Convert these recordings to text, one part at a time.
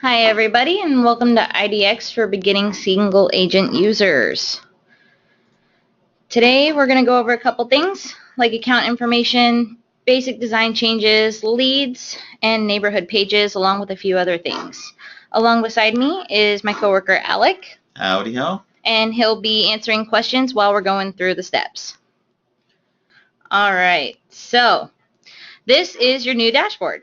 Hi everybody and welcome to IDX for beginning single agent users. Today we're going to go over a couple things like account information, basic design changes, leads, and neighborhood pages along with a few other things. Along beside me is my coworker Alec. Howdy ho. And he'll be answering questions while we're going through the steps. Alright, so this is your new dashboard.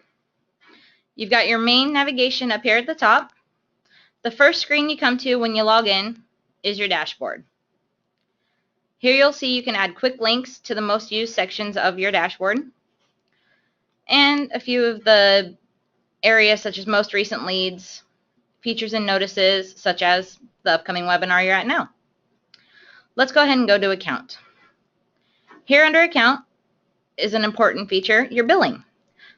You've got your main navigation up here at the top. The first screen you come to when you log in is your dashboard. Here you'll see you can add quick links to the most used sections of your dashboard and a few of the areas such as most recent leads, features and notices such as the upcoming webinar you're at now. Let's go ahead and go to account. Here under account is an important feature, your billing.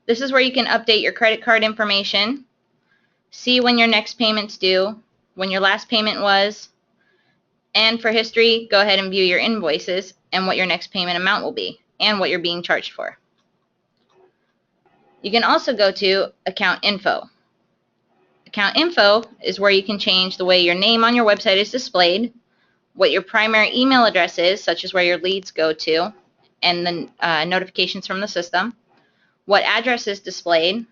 This is where you can update your credit card information, see when your next payment's due, when your last payment was, and for history, go ahead and view your invoices and what your next payment amount will be and what you're being charged for. You can also go to Account Info. Account Info is where you can change the way your name on your website is displayed, what your primary email address is, such as where your leads go to, and the notifications from the system, what address is displayed,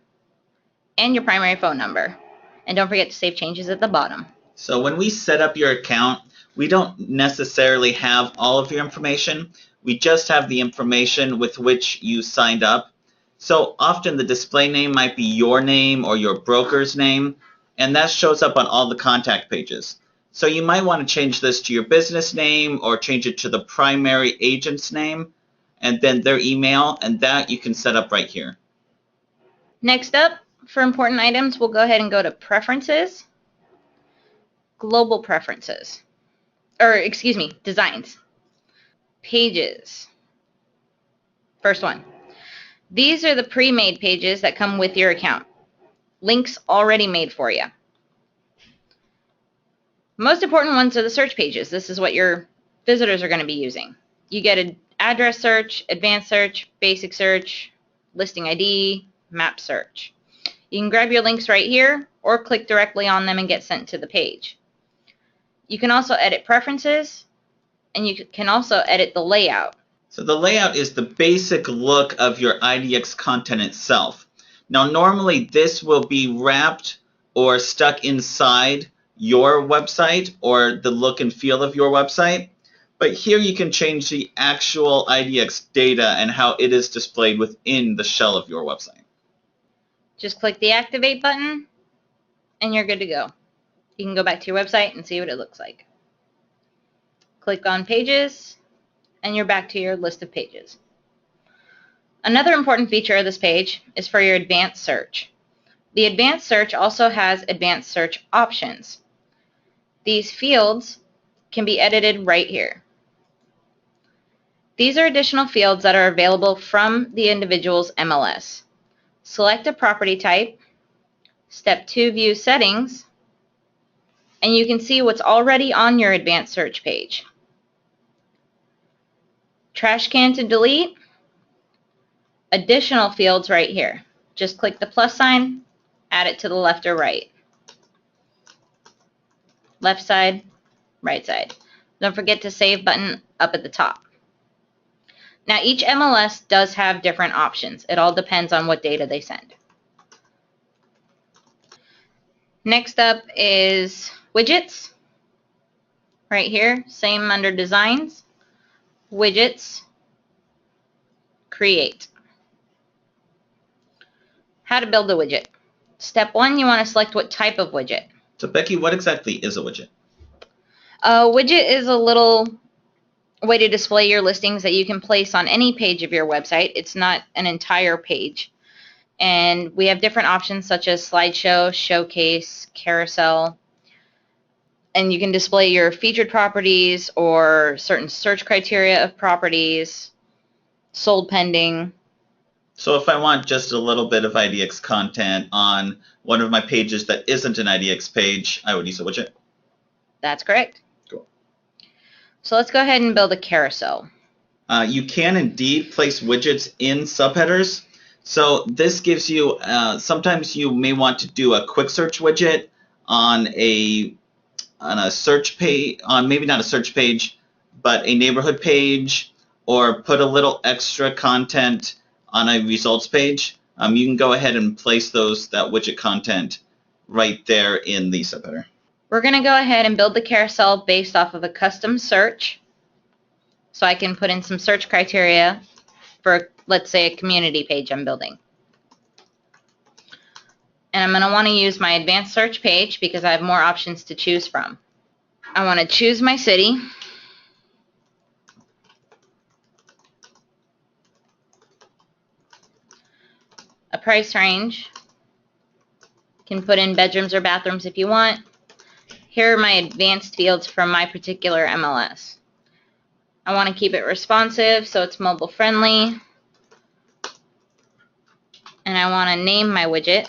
and your primary phone number. And don't forget to save changes at the bottom. So when we set up your account, we don't necessarily have all of your information. We just have the information with which you signed up. So often the display name might be your name or your broker's name, and that shows up on all the contact pages. So you might want to change this to your business name or change it to the primary agent's name and then their email, and that you can set up right here. Next up, for important items, we'll go ahead and go to Preferences, Global Preferences, Designs, Pages. First one. These are the pre-made pages that come with your account. Links already made for you. Most important ones are the search pages. This is what your visitors are going to be using. You get an address search, advanced search, basic search, listing ID, map search. You can grab your links right here or click directly on them and get sent to the page. You can also edit preferences, and you can also edit the layout. So the layout is the basic look of your IDX content itself. Now normally this will be wrapped or stuck inside your website or the look and feel of your website. But here you can change the actual IDX data and how it is displayed within the shell of your website. Just click the Activate button and you're good to go. You can go back to your website and see what it looks like. Click on Pages and you're back to your list of pages. Another important feature of this page is for your advanced search. The advanced search also has advanced search options. These fields can be edited right here. These are additional fields that are available from the individual's MLS. Select a property type, Step 2 View Settings, and you can see what's already on your advanced search page. Trash can to delete, additional fields right here. Just click the plus sign, add it to the left or right. Left side, right side. Don't forget to save button up at the top. Now each MLS does have different options. It all depends on what data they send. Next up is widgets. Right here, same under designs, widgets, create. How to build a widget. Step 1, you want to select what type of widget. So Becky, what exactly is a widget? A widget is a little way to display your listings that you can place on any page of your website. It's not an entire page. And we have different options such as slideshow, showcase, carousel. And you can display your featured properties or certain search criteria of properties, sold pending. So if I want just a little bit of IDX content on one of my pages that isn't an IDX page, I would use a widget? That's correct. Cool. So let's go ahead and build a carousel. You can indeed place widgets in subheaders. So this gives you, sometimes you may want to do a quick search widget on a search page, on maybe not a search page, but a neighborhood page, or put a little extra content on a results page. You can go ahead and place that widget content right there in the subheader. We're going to go ahead and build the carousel based off of a custom search. So I can put in some search criteria for, let's say, a community page I'm building. And I'm going to want to use my advanced search page because I have more options to choose from. I want to choose my city. A price range. You can put in bedrooms or bathrooms if you want. Here are my advanced fields from my particular MLS. I want to keep it responsive so it's mobile friendly. And I want to name my widget.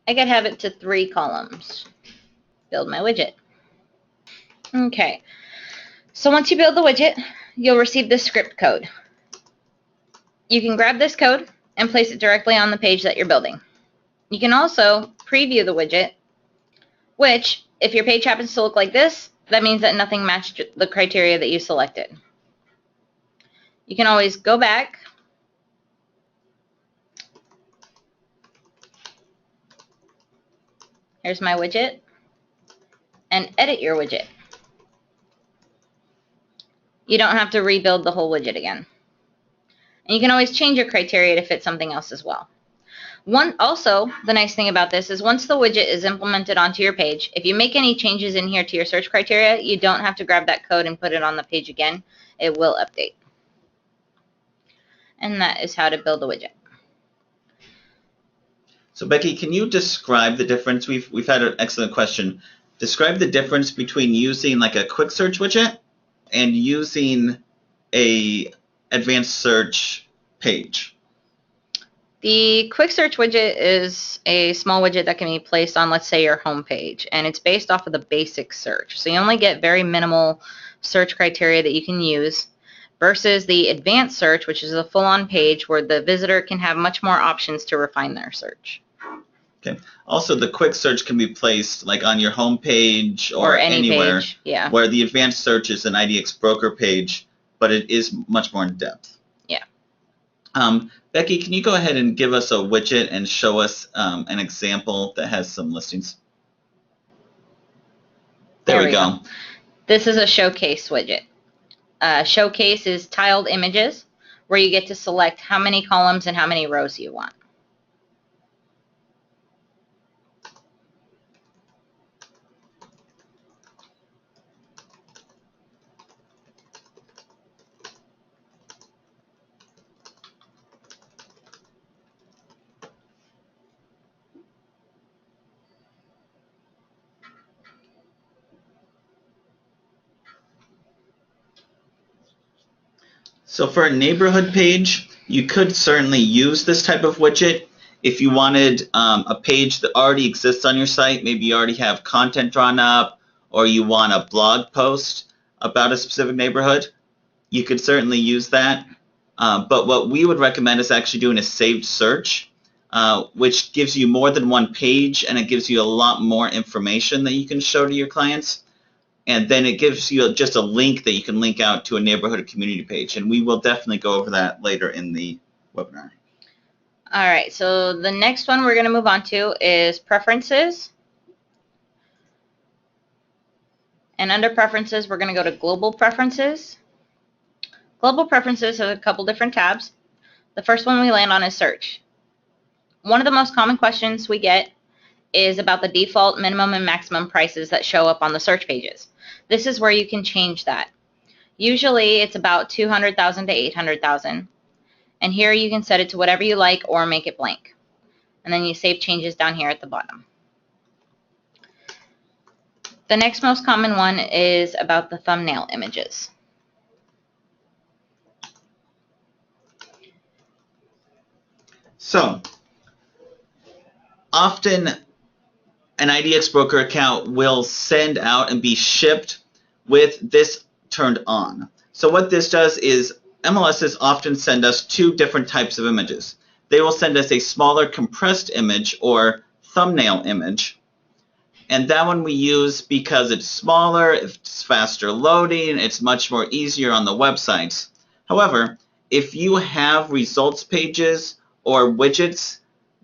I could have it to 3 columns. Build my widget. Okay, so once you build the widget, you'll receive this script code. You can grab this code and place it directly on the page that you're building. You can also preview the widget, which, if your page happens to look like this, that means that nothing matched the criteria that you selected. You can always go back here's my widget, and edit your widget. You don't have to rebuild the whole widget again. And you can always change your criteria to fit something else as well. Also, the nice thing about this is once the widget is implemented onto your page, if you make any changes in here to your search criteria, you don't have to grab that code and put it on the page again. It will update. And that is how to build a widget. So Becky, can you describe the difference? We've had an excellent question. Describe the difference between using like a quick search widget and using a advanced search page. The quick search widget is a small widget that can be placed on, let's say, your home page, and it's based off of the basic search. So you only get very minimal search criteria that you can use versus the advanced search, which is a full-on page where the visitor can have much more options to refine their search. Okay. Also, the quick search can be placed like on your home page or anywhere, page, yeah. Where the advanced search is an IDX Broker page, but it is much more in depth. Yeah. Becky, can you go ahead and give us a widget and show us an example that has some listings? There we go. This is a showcase widget. Showcase is tiled images where you get to select how many columns and how many rows you want. So for a neighborhood page, you could certainly use this type of widget if you wanted a page that already exists on your site. Maybe you already have content drawn up, or you want a blog post about a specific neighborhood. You could certainly use that. But what we would recommend is actually doing a saved search, which gives you more than one page, and it gives you a lot more information that you can show to your clients. And then it gives you just a link that you can link out to a neighborhood or community page. And we will definitely go over that later in the webinar. All right, so the next one we're going to move on to is preferences. And under preferences, we're going to go to global preferences. Global preferences has a couple different tabs. The first one we land on is search. One of the most common questions we get is about the default minimum and maximum prices that show up on the search pages. This is where you can change that. Usually it's about 200,000 to 800,000. And here you can set it to whatever you like or make it blank. And then you save changes down here at the bottom. The next most common one is about the thumbnail images. So, often an IDX Broker account will send out and be shipped with this turned on. So what this does is MLSs often send us two different types of images. They will send us a smaller compressed image or thumbnail image. And that one we use because it's smaller, it's faster loading, it's much more easier on the websites. However, if you have results pages or widgets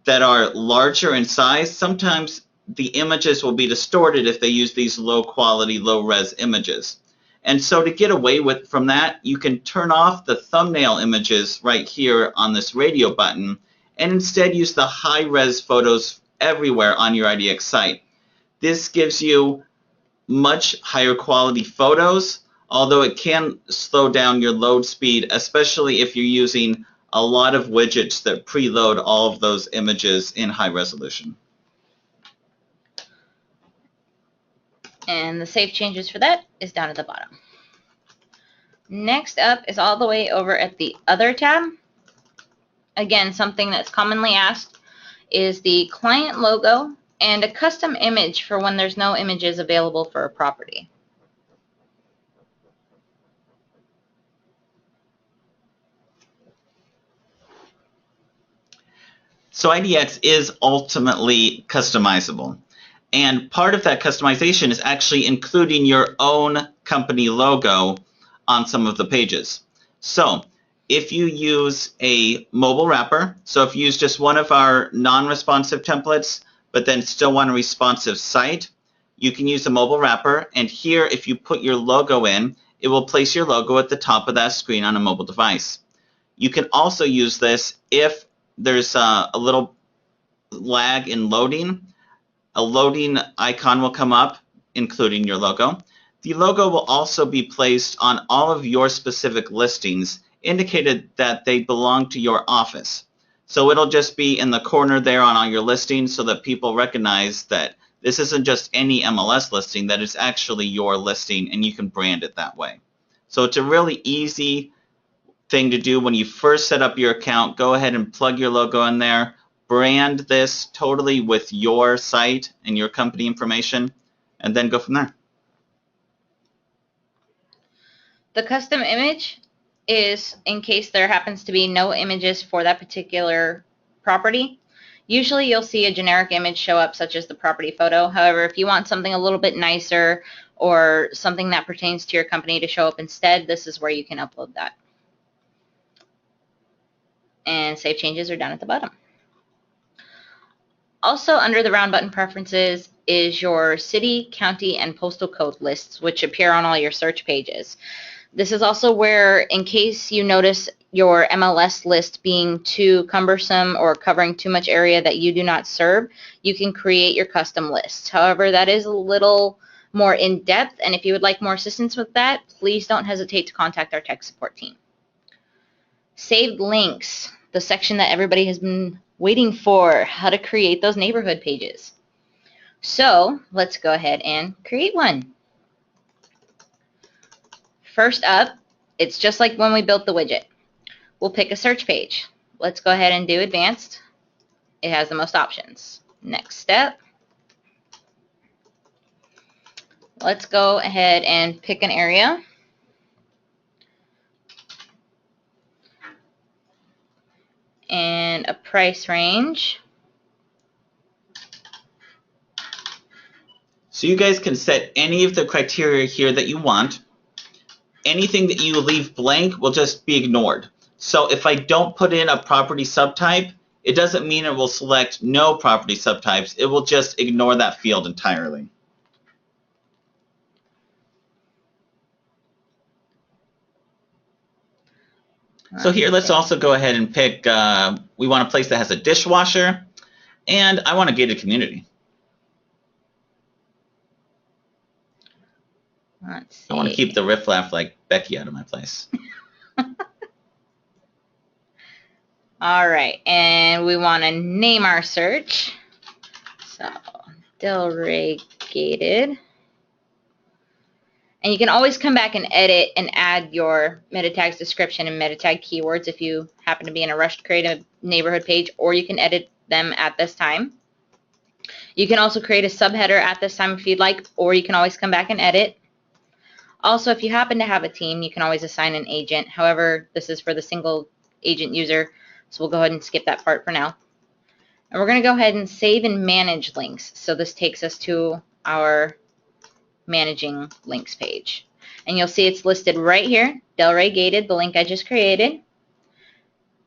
that are larger in size, sometimes the images will be distorted if they use these low quality, low res images. And so to get away from that, you can turn off the thumbnail images right here on this radio button and instead use the high res photos everywhere on your IDX site. This gives you much higher quality photos, although it can slow down your load speed, especially if you're using a lot of widgets that preload all of those images in high resolution. And the save changes for that is down at the bottom. Next up is all the way over at the Other tab. Again, something that's commonly asked is the client logo and a custom image for when there's no images available for a property. So IDX is ultimately customizable. And part of that customization is actually including your own company logo on some of the pages. So if you use a mobile wrapper, so if you use just one of our non-responsive templates, but then still want a responsive site, you can use a mobile wrapper. And here, if you put your logo in, it will place your logo at the top of that screen on a mobile device. You can also use this if there's a little lag in loading. A loading icon will come up, including your logo. The logo will also be placed on all of your specific listings, indicated that they belong to your office. So it'll just be in the corner there on all your listings so that people recognize that this isn't just any MLS listing, that it's actually your listing and you can brand it that way. So it's a really easy thing to do when you first set up your account. Go ahead and plug your logo in there. Brand this totally with your site and your company information, and then go from there. The custom image is in case there happens to be no images for that particular property. Usually you'll see a generic image show up, such as the property photo. However, if you want something a little bit nicer or something that pertains to your company to show up instead, this is where you can upload that. And save changes are down at the bottom. Also under the round button preferences is your city, county, and postal code lists, which appear on all your search pages. This is also where, in case you notice your MLS list being too cumbersome or covering too much area that you do not serve, you can create your custom list. However, that is a little more in-depth, and if you would like more assistance with that, please don't hesitate to contact our tech support team. Saved links, the section that everybody has been waiting for, how to create those neighborhood pages. So let's go ahead and create one. First up, it's just like when we built the widget. We'll pick a search page. Let's go ahead and do advanced. It has the most options. Next step. Let's go ahead and pick an area. And a price range. So you guys can set any of the criteria here that you want. Anything that you leave blank will just be ignored. So if I don't put in a property subtype, it doesn't mean it will select no property subtypes. It will just ignore that field entirely. So here, let's also go ahead and pick, we want a place that has a dishwasher, and I want a gated community. Let's see. I want to keep the riffraff like Becky out of my place. All right, and we want to name our search. So, Delray Gated. And you can always come back and edit and add your meta tags description and meta tag keywords if you happen to be in a rush to create a neighborhood page, or you can edit them at this time. You can also create a subheader at this time if you'd like, or you can always come back and edit. Also, if you happen to have a team, you can always assign an agent. However, this is for the single agent user, so we'll go ahead and skip that part for now. And we're going to go ahead and save and manage links. So this takes us to our managing links page. And you'll see it's listed right here, Delray Gated, the link I just created.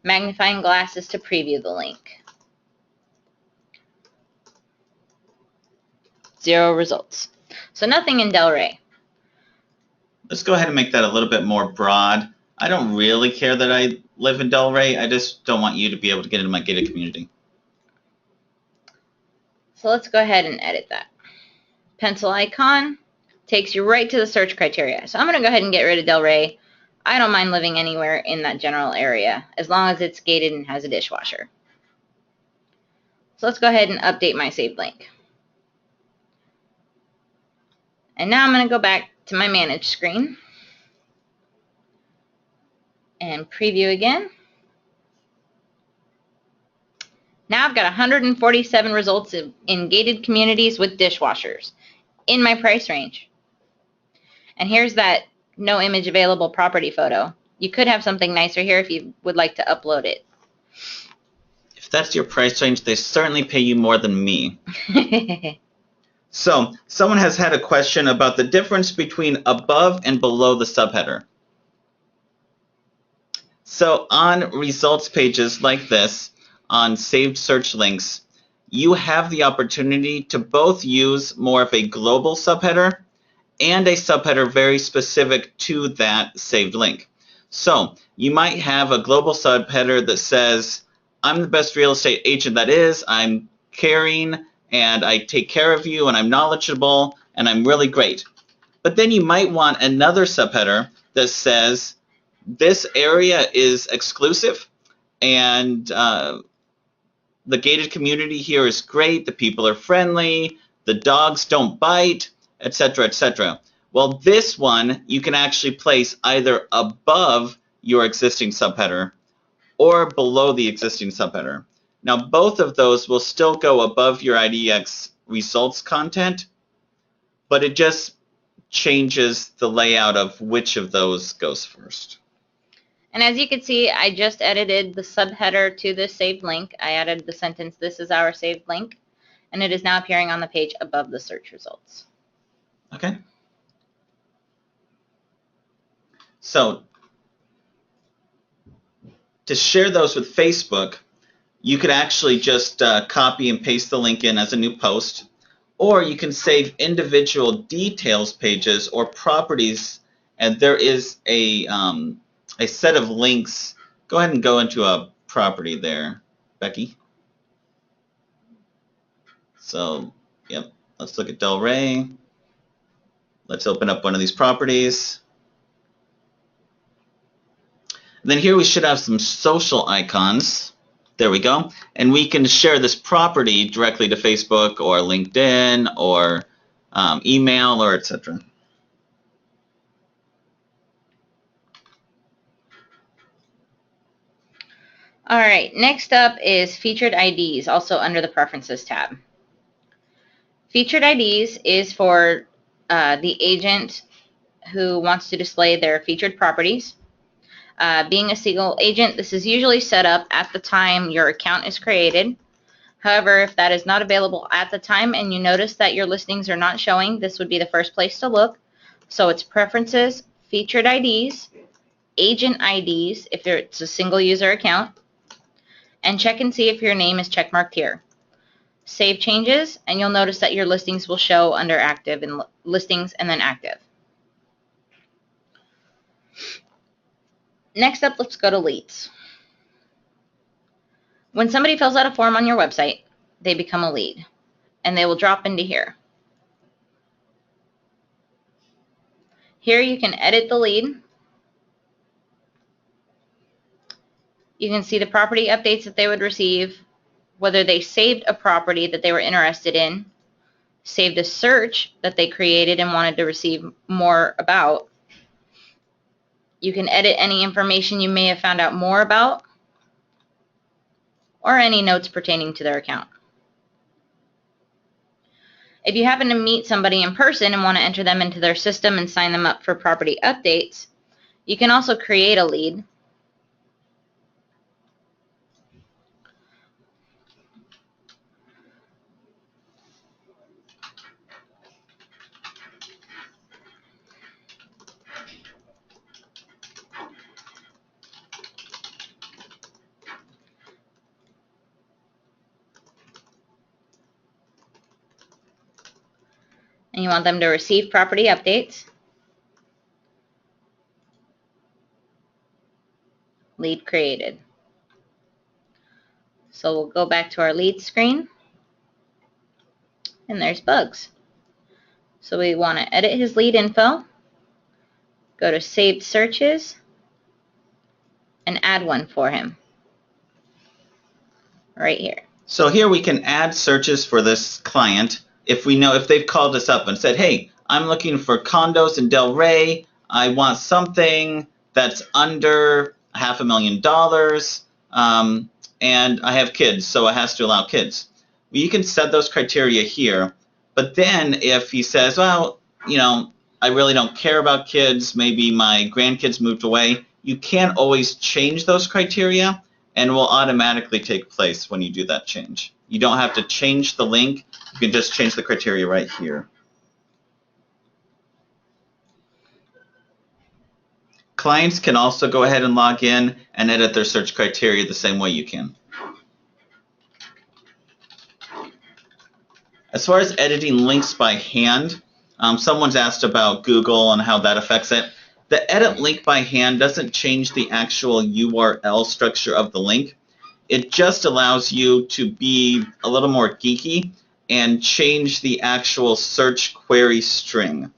Magnifying glasses to preview the link. 0 results. So nothing in Delray. Let's go ahead and make that a little bit more broad. I don't really care that I live in Delray. I just don't want you to be able to get into my gated community. So let's go ahead and edit that. Pencil icon takes you right to the search criteria. So I'm going to go ahead and get rid of Delray. I don't mind living anywhere in that general area as long as it's gated and has a dishwasher. So let's go ahead and update my saved link. And now I'm going to go back to my manage screen and preview again. Now I've got 147 results in gated communities with dishwashers in my price range. And here's that no image available property photo. You could have something nicer here if you would like to upload it. If that's your price range, they certainly pay you more than me. So, someone has had a question about the difference between above and below the subheader. So, on results pages like this, on saved search links, you have the opportunity to both use more of a global subheader and a subheader very specific to that saved link. So, you might have a global subheader that says, I'm the best real estate agent that is, I'm caring, and I take care of you, and I'm knowledgeable, and I'm really great. But then you might want another subheader that says, this area is exclusive, and the gated community here is great, the people are friendly, the dogs don't bite, etc., etc. Well, this one you can actually place either above your existing subheader or below the existing subheader. Now, both of those will still go above your IDX results content, but it just changes the layout of which of those goes first. And as you can see, I just edited the subheader to this saved link. I added the sentence, this is our saved link, and it is now appearing on the page above the search results. Okay. So, to share those with Facebook, you could actually just copy and paste the link in as a new post, or you can save individual details pages or properties, and there is a set of links. Go ahead and go into a property there, Becky. So, yep, let's look at Delray. Let's open up one of these properties. And then here we should have some social icons. There we go. And we can share this property directly to Facebook or LinkedIn or email or etc. All right, next up is featured IDs, also under the Preferences tab. Featured IDs is for the agent who wants to display their featured properties. Being a single agent, this is usually set up at the time your account is created. However, if that is not available at the time and you notice that your listings are not showing, this would be the first place to look. So it's Preferences, Featured IDs, Agent IDs if it's a single user account, and check and see if your name is checkmarked here. Save changes, and you'll notice that your listings will show under Active and Listings and then Active. Next up, let's go to leads. When somebody fills out a form on your website, they become a lead, and they will drop into here. Here you can edit the lead. You can see the property updates that they would receive, whether they saved a property that they were interested in, saved a search that they created and wanted to receive more about. You can edit any information you may have found out more about, or any notes pertaining to their account. If you happen to meet somebody in person and want to enter them into their system and sign them up for property updates, you can also create a lead. And you want them to receive property updates. Lead created. So we'll go back to our lead screen, and there's Bugs. So we want to edit his lead info, go to saved searches, and add one for him right here. So here we can add searches for this client if we know if they've called us up and said, hey, I'm looking for condos in Del Rey. I want something that's under $500,000, and I have kids, so it has to allow kids. Well, you can set those criteria here. But then if he says, well, I really don't care about kids, maybe my grandkids moved away, you can always change those criteria, and will automatically take place when you do that change. You don't have to change the link. You can just change the criteria right here. Clients can also go ahead and log in and edit their search criteria the same way you can. As far as editing links by hand, someone's asked about Google and how that affects it. The edit link by hand doesn't change the actual URL structure of the link. It just allows you to be a little more geeky and change the actual search query string.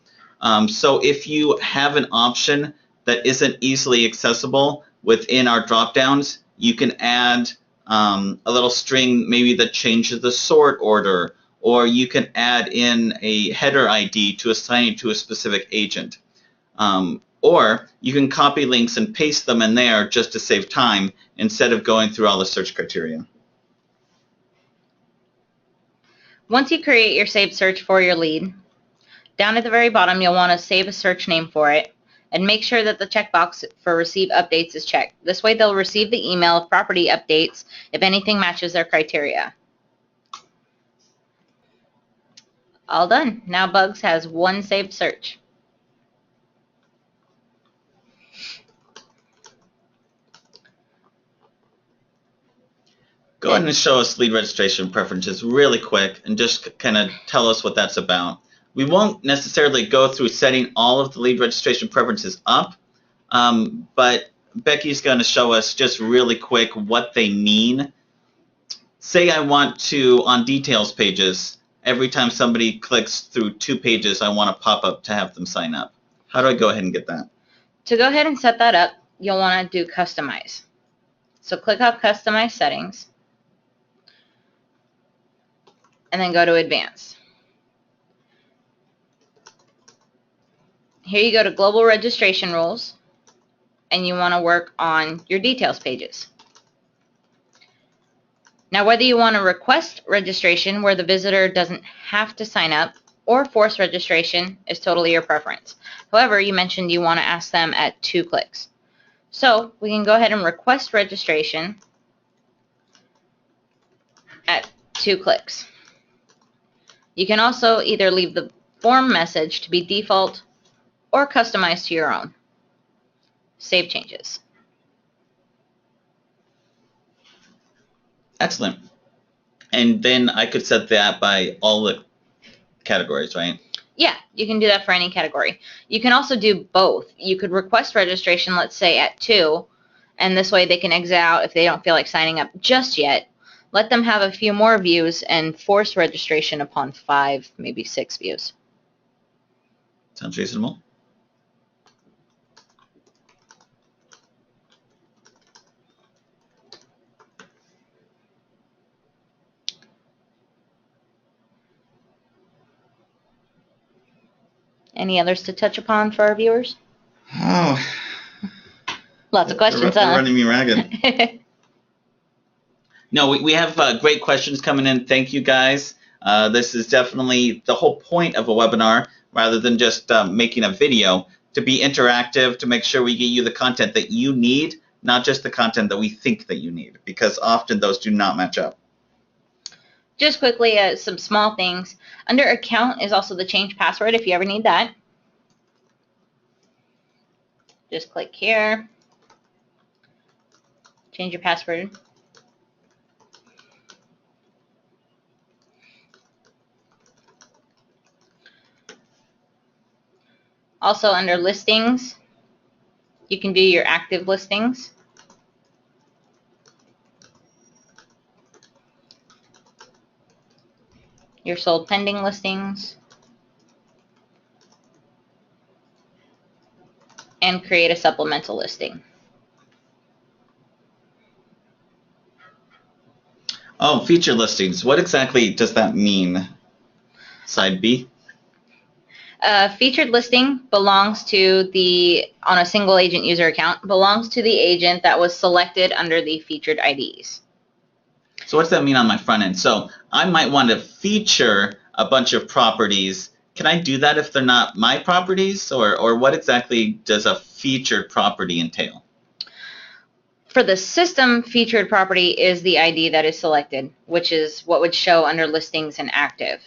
So if you have an option that isn't easily accessible within our dropdowns, you can add a little string maybe that changes the sort order, or you can add in a header ID to assign it to a specific agent. Or you can copy links and paste them in there just to save time instead of going through all the search criteria. Once you create your saved search for your lead, down at the very bottom you'll want to save a search name for it and make sure that the checkbox for receive updates is checked. This way they'll receive the email of property updates if anything matches their criteria. All done. Now Bugs has one saved search. Go ahead and show us lead registration preferences really quick and just kind of tell us what that's about. We won't necessarily go through setting all of the lead registration preferences up, but Becky's going to show us just really quick what they mean. Say I want to, on details pages, every time somebody clicks through 2 pages, I want a pop-up to have them sign up. How do I go ahead and get that? To go ahead and set that up, you'll want to do Customize. So click on Customize Settings, and then go to Advanced. Here you go to Global Registration Rules, and you want to work on your details pages. Now, whether you want to request registration where the visitor doesn't have to sign up or force registration is totally your preference. However, you mentioned you want to ask them at 2 clicks. So we can go ahead and request registration at 2 clicks. You can also either leave the form message to be default or customized to your own. Save changes. Excellent. And then I could set that by all the categories, right? Yeah, you can do that for any category. You can also do both. You could request registration, let's say, at 2, and this way they can exit out if they don't feel like signing up just yet. Let them have a few more views and force registration upon 5, maybe 6 views. Sounds reasonable. Any others to touch upon for our viewers? Oh. Lots of questions, They're huh? running me ragged. No, we have great questions coming in. Thank you, guys. This is definitely the whole point of a webinar, rather than just making a video, to be interactive, to make sure we get you the content that you need, not just the content that we think that you need, because often those do not match up. Just quickly, some small things. Under account is also the change password if you ever need that. Just click here, change your password. Also under listings, you can do your active listings. Your sold pending listings. And create a supplemental listing. Oh, featured listings. What exactly does that mean? Side B? Featured listing belongs to on a single agent user account, belongs to the agent that was selected under the featured IDs. So what's that mean on my front end? So I might want to feature a bunch of properties. Can I do that if they're not my properties? Or what exactly does a featured property entail? For the system, featured property is the ID that is selected, which is what would show under listings and active.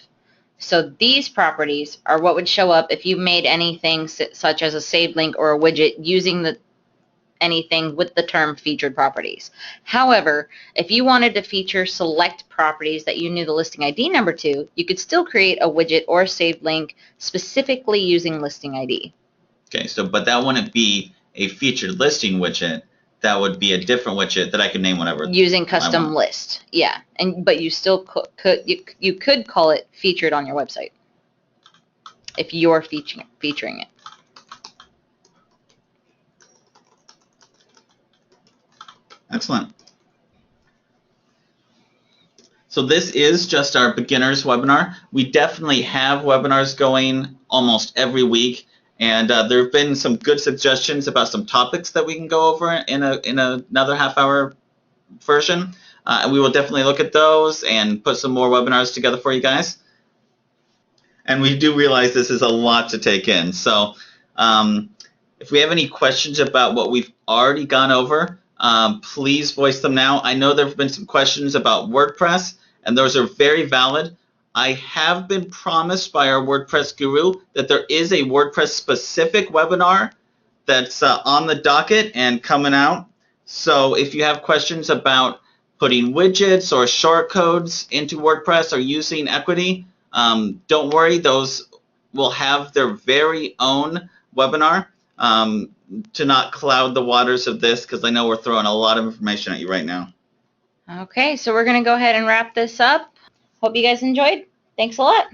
So these properties are what would show up if you made anything such as a saved link or a widget using anything with the term featured properties. However, if you wanted to feature select properties that you knew the listing ID number to, you could still create a widget or a saved link specifically using listing ID. Okay, so but that wouldn't be a featured listing widget. That would be a different widget that I could name whatever. Using custom list, yeah, but you still you could call it featured on your website if you're featuring it. Excellent. So this is just our beginners webinar. We definitely have webinars going almost every week, and there have been some good suggestions about some topics that we can go over in another half-hour version. And we will definitely look at those and put some more webinars together for you guys. And we do realize this is a lot to take in. So if we have any questions about what we've already gone over, please voice them now. I know there have been some questions about WordPress, and those are very valid. I have been promised by our WordPress guru that there is a WordPress specific webinar that's on the docket and coming out. So if you have questions about putting widgets or shortcodes into WordPress or using equity, don't worry, those will have their very own webinar to not cloud the waters of this, because I know we're throwing a lot of information at you right now. Okay, so we're going to go ahead and wrap this up. Hope you guys enjoyed. Thanks a lot.